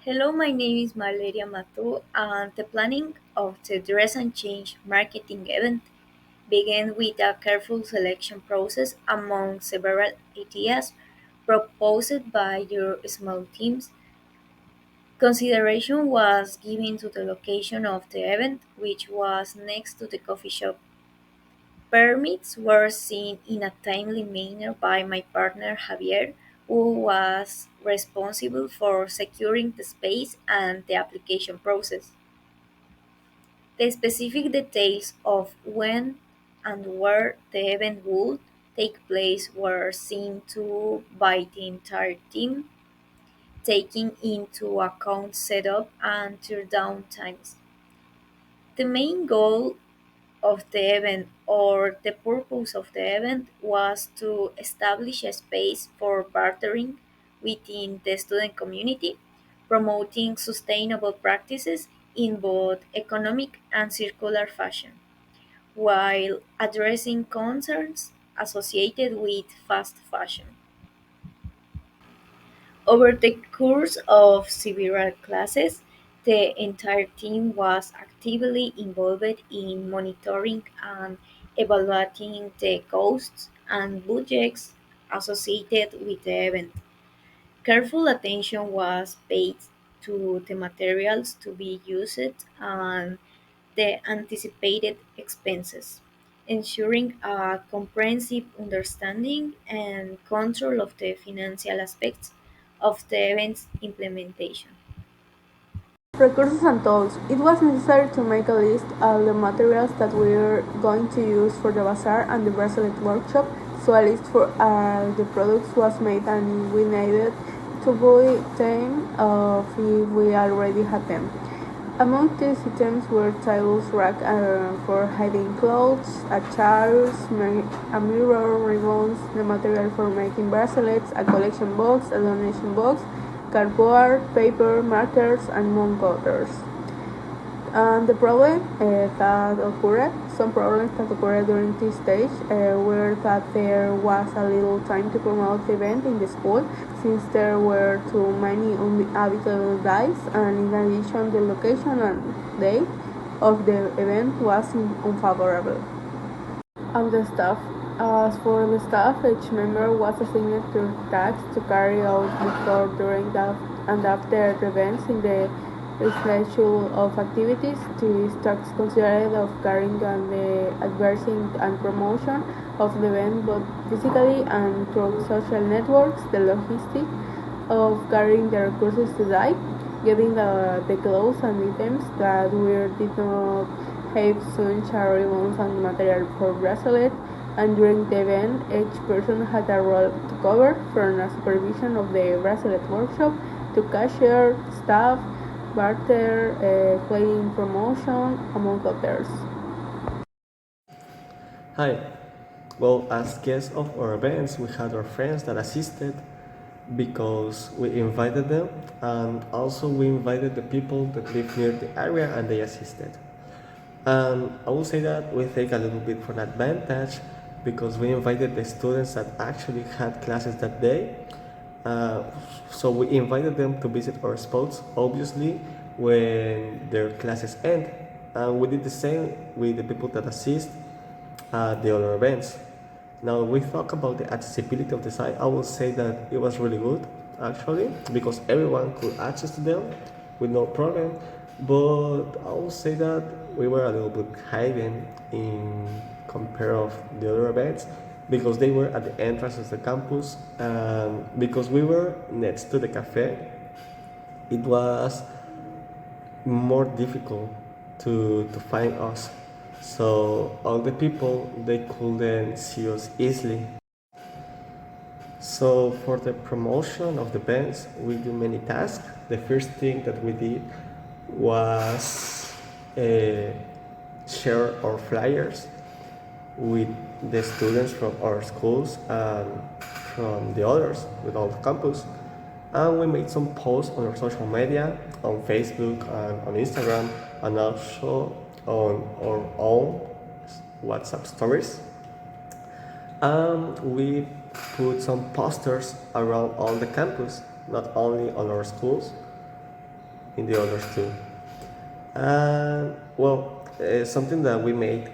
Hello, my name is Valeria Matu, and the planning of the Dress&Change marketing event began with a careful selection process among several ideas proposed by your small teams. Consideration was given to the location of the event, which was next to the coffee shop. Permits were seen in a timely manner by my partner Javier, who was responsible for securing the space and the application process. The specific details of when and where the event would take place were seen to by the entire team, taking into account setup and teardown times. The main goal of the event or the purpose of the event was to establish a space for bartering within the student community, promoting sustainable practices in both economic and circular fashion, while addressing concerns associated with fast fashion. Over the course of several classes, the entire team was actively involved in monitoring and evaluating the costs and budgets associated with the event. Careful attention was paid to the materials to be used and the anticipated expenses, ensuring a comprehensive understanding and control of the financial aspects of the event's implementation. Recursos and tools. It was necessary to make a list of the materials that we are going to use for the bazaar and the bracelet workshop. So a list for the products was made and we needed to buy them if we already had them. Among these items were tables, rack for hiding clothes, a chairs, a mirror, ribbons, the material for making bracelets, a collection box, a donation box, cardboard, paper, markers, and among others. And the problem that occurred, some problems that occurred during this stage were that there was a little time to promote the event in the school since there were too many unavailable days, and in addition the location and date of the event was unfavorable. And the staff. As for the staff, each member was assigned to tasks to carry out before, during, and after the events in the schedule of activities. These tasks consisted of carrying and the advertising and promotion of the event both physically and through social networks, the logistics of carrying the resources to site, getting the clothes and items that we did not have such ribbons and material for bracelet, and during the event each person had a role to cover, from a supervision of the bracelet workshop to cashier, staff, barter, cleaning promotion, among others. Hi. Well, as guests of our events, we had our friends that assisted because we invited them, and also we invited the people that live near the area and they assisted. I will say that we take a little bit for an advantage because we invited the students that actually had classes that day. Uh, so we invited them to visit our spots, obviously, when their classes end. And we did the same with the people that assist the other events. Now, we talk about the accessibility of the site. I will say that it was really good, actually, because everyone could access to them with no problem. But I will say that we were a little bit hidden in compare of the other events because they were at the entrance of the campus, and because we were next to the cafe, it was more difficult to find us. So all the people they couldn't see us easily. So for the promotion of the bands, we do many tasks. The first thing that we did was uh, share our flyers with the students from our schools and from the others with all the campus. And we made some posts on our social media, on Facebook and on Instagram, and also on our own WhatsApp stories. We put some posters around all the campus, not only on our schools. in the others too. And well, something that we made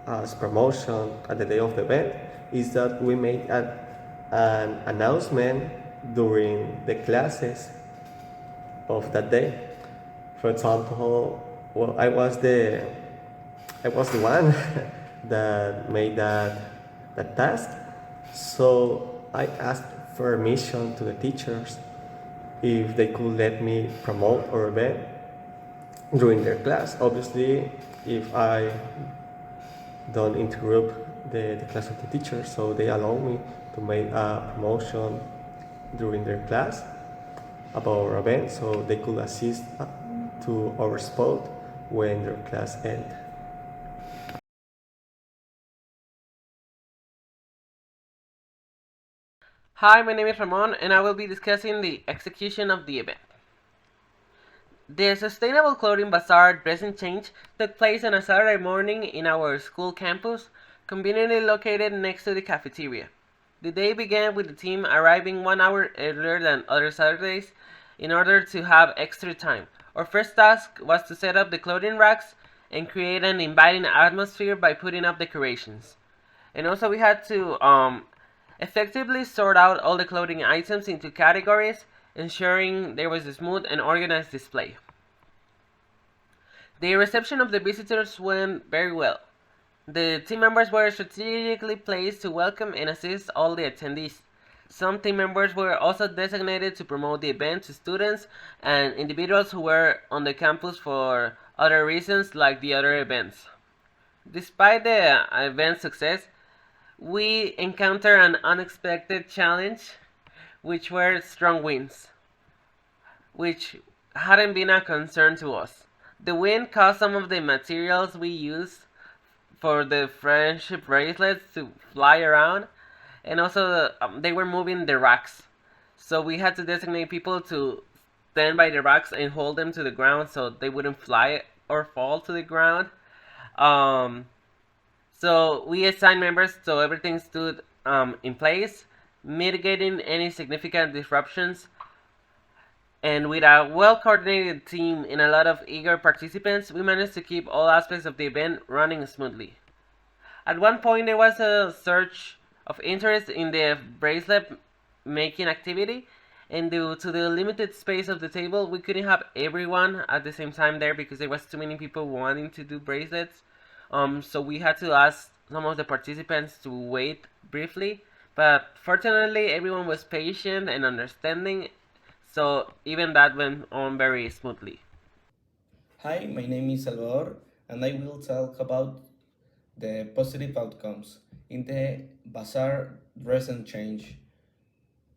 as promotion at the day of the event is that we made an announcement during the classes of that day. For example, well, I was the one that made that task. So I asked permission to the teachers if they could let me promote our event during their class. Obviously, if I don't interrupt the class of the teacher, so they allow me to make a promotion during their class about our event, so they could assist to our spot when their class end. Hi, my name is Ramon, and I will be discussing the execution of the event. The Sustainable Clothing Bazaar Dress&Change took place on a Saturday morning in our school campus, conveniently located next to the cafeteria. The day began with the team arriving 1 hour earlier than other Saturdays in order to have extra time. Our first task was to set up the clothing racks and create an inviting atmosphere by putting up decorations. And also we had to effectively sort out all the clothing items into categories, ensuring there was a smooth and organized display. The reception of the visitors went very well. The team members were strategically placed to welcome and assist all the attendees. Some team members were also designated to promote the event to students and individuals who were on the campus for other reasons like the other events. Despite the event's success, we encountered an unexpected challenge, which were strong winds, which hadn't been a concern to us. The wind caused some of the materials we used for the friendship bracelets to fly around, and also they were moving the racks. So we had to designate people to stand by the racks and hold them to the ground so they wouldn't fly or fall to the ground. Um, so we assigned members so everything stood in place, mitigating any significant disruptions. And with a well coordinated team and a lot of eager participants, we managed to keep all aspects of the event running smoothly. At one point, there was a surge of interest in the bracelet making activity, and due to the limited space of the table, we couldn't have everyone at the same time there because there was too many people wanting to do bracelets. So we had to ask some of the participants to wait briefly, but fortunately, everyone was patient and understanding, so even that went on very smoothly. Hi, my name is Salvador, and I will talk about the positive outcomes in the Bazaar Dress and Change.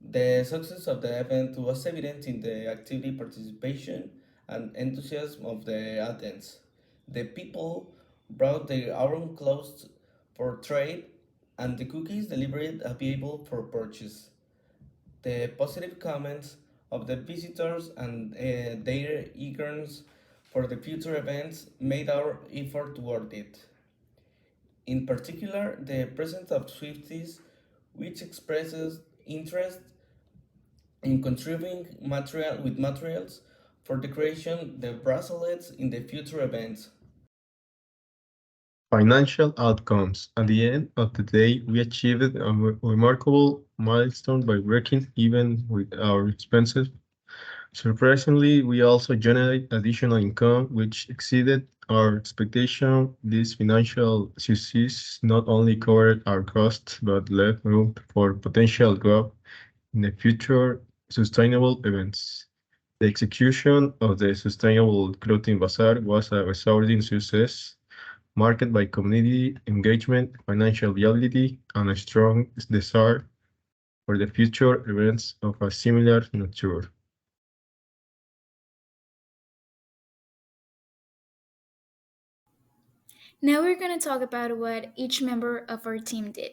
The success of the event was evident in the activity participation and enthusiasm of the audience. The people brought their own clothes for trade, and the cookies delivered available for purchase. The positive comments of the visitors and their eagerness for the future events made our effort worth it. In particular, the presence of Swifties, which expresses interest in contributing materials for the creation the bracelets in the future events. Financial outcomes. At the end of the day, we achieved a remarkable milestone by breaking even with our expenses. Surprisingly, we also generated additional income, which exceeded our expectation. This financial success not only covered our costs, but left room for potential growth in the future sustainable events. The execution of the Sustainable Clothing Bazaar was a resounding success, marked by community engagement, financial viability, and a strong desire for the future events of a similar nature. Now we're going to talk about what each member of our team did.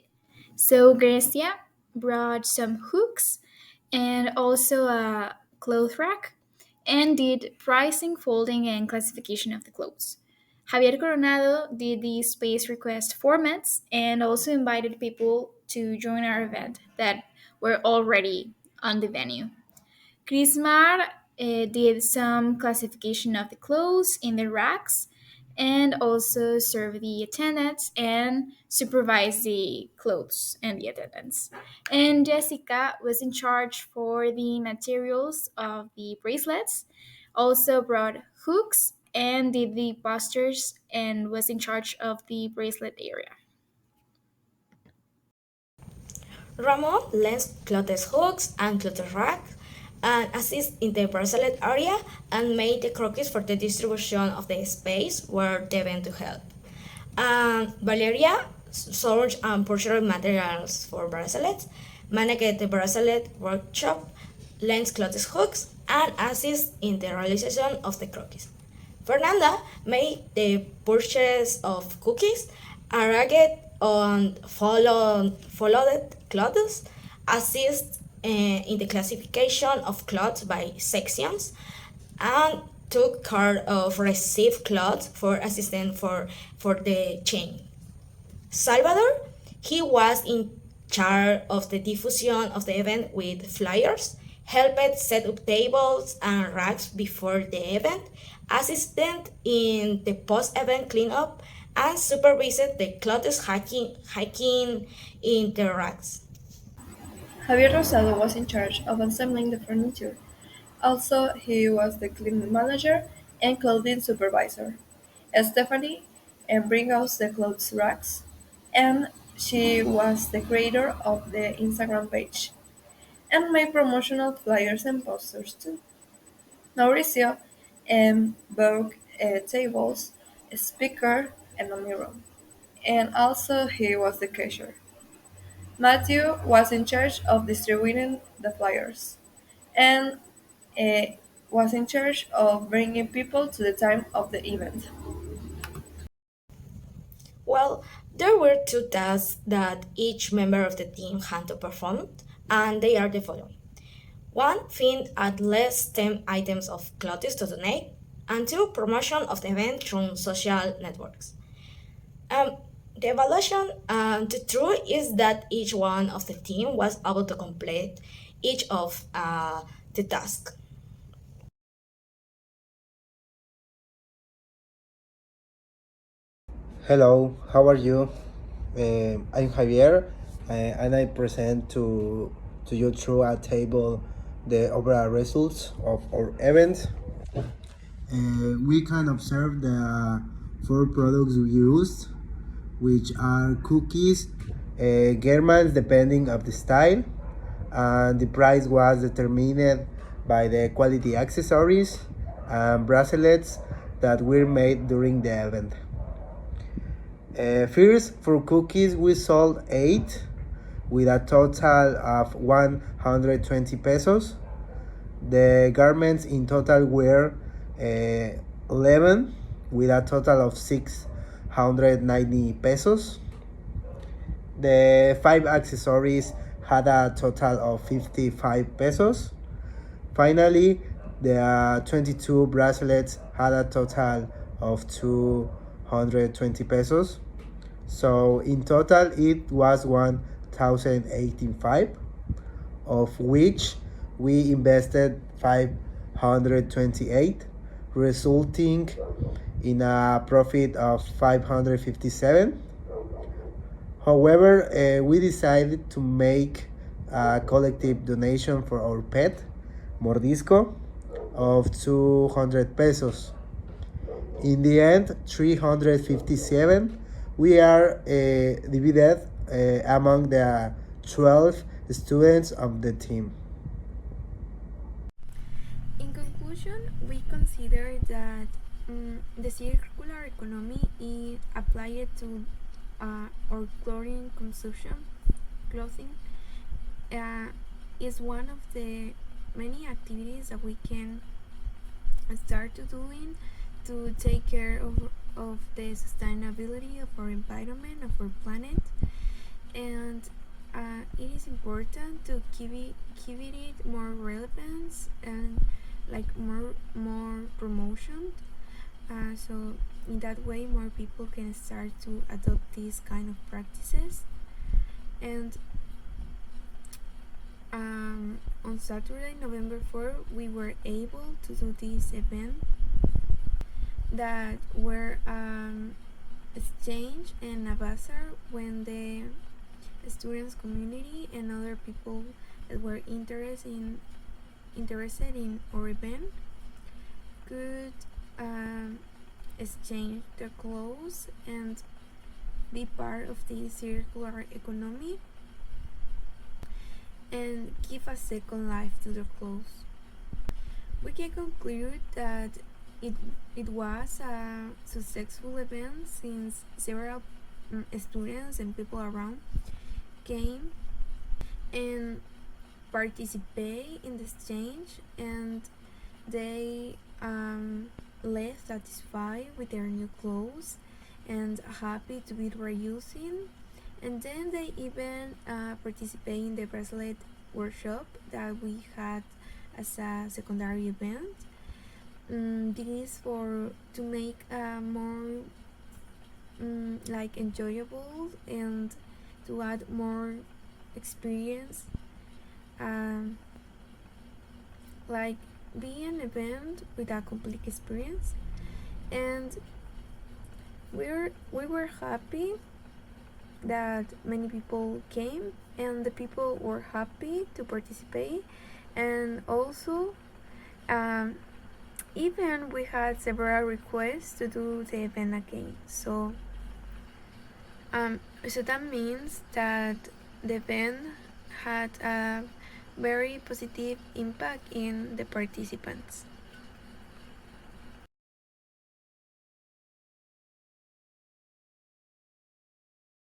So Grecia brought some hooks and also a cloth rack and did pricing, folding, and classification of the clothes. Javier Coronado did the space request formats and also invited people to join our event that were already on the venue. Chris Mar did some classification of the clothes in the racks, and also serve the attendants and supervise the clothes and the attendants. And Jessica was in charge for the materials of the bracelets, also brought hooks and did the posters and was in charge of the bracelet area. Ramon lends clothes hooks and clothes racks and assists in the bracelet area and made the croquis for the distribution of the space where the event to help. And Valeria sourced and purchased materials for bracelets, managed the bracelet workshop, lends clothes hooks, and assists in the realization of the croquis. Fernanda made the purchase of cookies, arranged on followed clothes, assist in the classification of clothes by sections, and took care of received clothes for assistant for the chain. Salvador, he was in charge of the diffusion of the event with flyers, helped set up tables and racks before the event, assisted in the post-event cleanup, and supervised the clothes hiking in the racks. Javier Rosado was in charge of assembling the furniture. Also, he was the cleaning manager and clothing supervisor. Stephanie bring us the clothes racks, and she was the creator of the Instagram page and made promotional flyers and posters too. Mauricio bought tables, a speaker, and a mirror, and also he was the cashier. Matthew was in charge of distributing the flyers and uh, was in charge of bringing people to the time of the event. Well, there were two tasks that each member of the team had to perform, and they are the following. One, find at least 10 items of clothes to donate, and two, promotion of the event through social networks. Um, the evaluation, the truth is that each one of the team was able to complete each of the tasks. Hello, how are you? I'm Javier, and I present to you through a table the overall results of our event. We can observe the four products we used, which are cookies, Germans depending of the style, and the price was determined by the quality accessories and bracelets that were made during the event. First, for cookies, we sold 8 with a total of 120 pesos. The garments in total were 11 with a total of 690 pesos. The 5 accessories had a total of 55 pesos. Finally, the 22 bracelets had a total of 220 pesos. So in total, it was 1,085, of which we invested 528, resulting in a profit of 557. However, we decided to make a collective donation for our pet, Mordisco, of 200 pesos. In the end, 357, we are divided among the 12 students of the team. In conclusion, we consider that the circular economy is applied to our clothing is one of the many activities that we can start to doing to take care of the sustainability of our environment, of our planet, and it is important to give it more relevance and like more promotion. So in that way, more people can start to adopt these kind of practices, and On Saturday, November 4th, we were able to do this event that were exchange and a bazaar when the students community and other people that were interested in our event could exchange their clothes and be part of the circular economy and give a second life to their clothes. We can conclude that it was a successful event since several students and people around came and participate in the exchange, and they left satisfied with their new clothes and happy to be reusing. And then they even participate in the bracelet workshop that we had as a secondary event. This for to make more like enjoyable and to add more experience, um, like be an event with a complete experience. And we were happy that many people came and the people were happy to participate. And also even we had several requests to do the event again. So that means that the event had a very positive impact in the participants.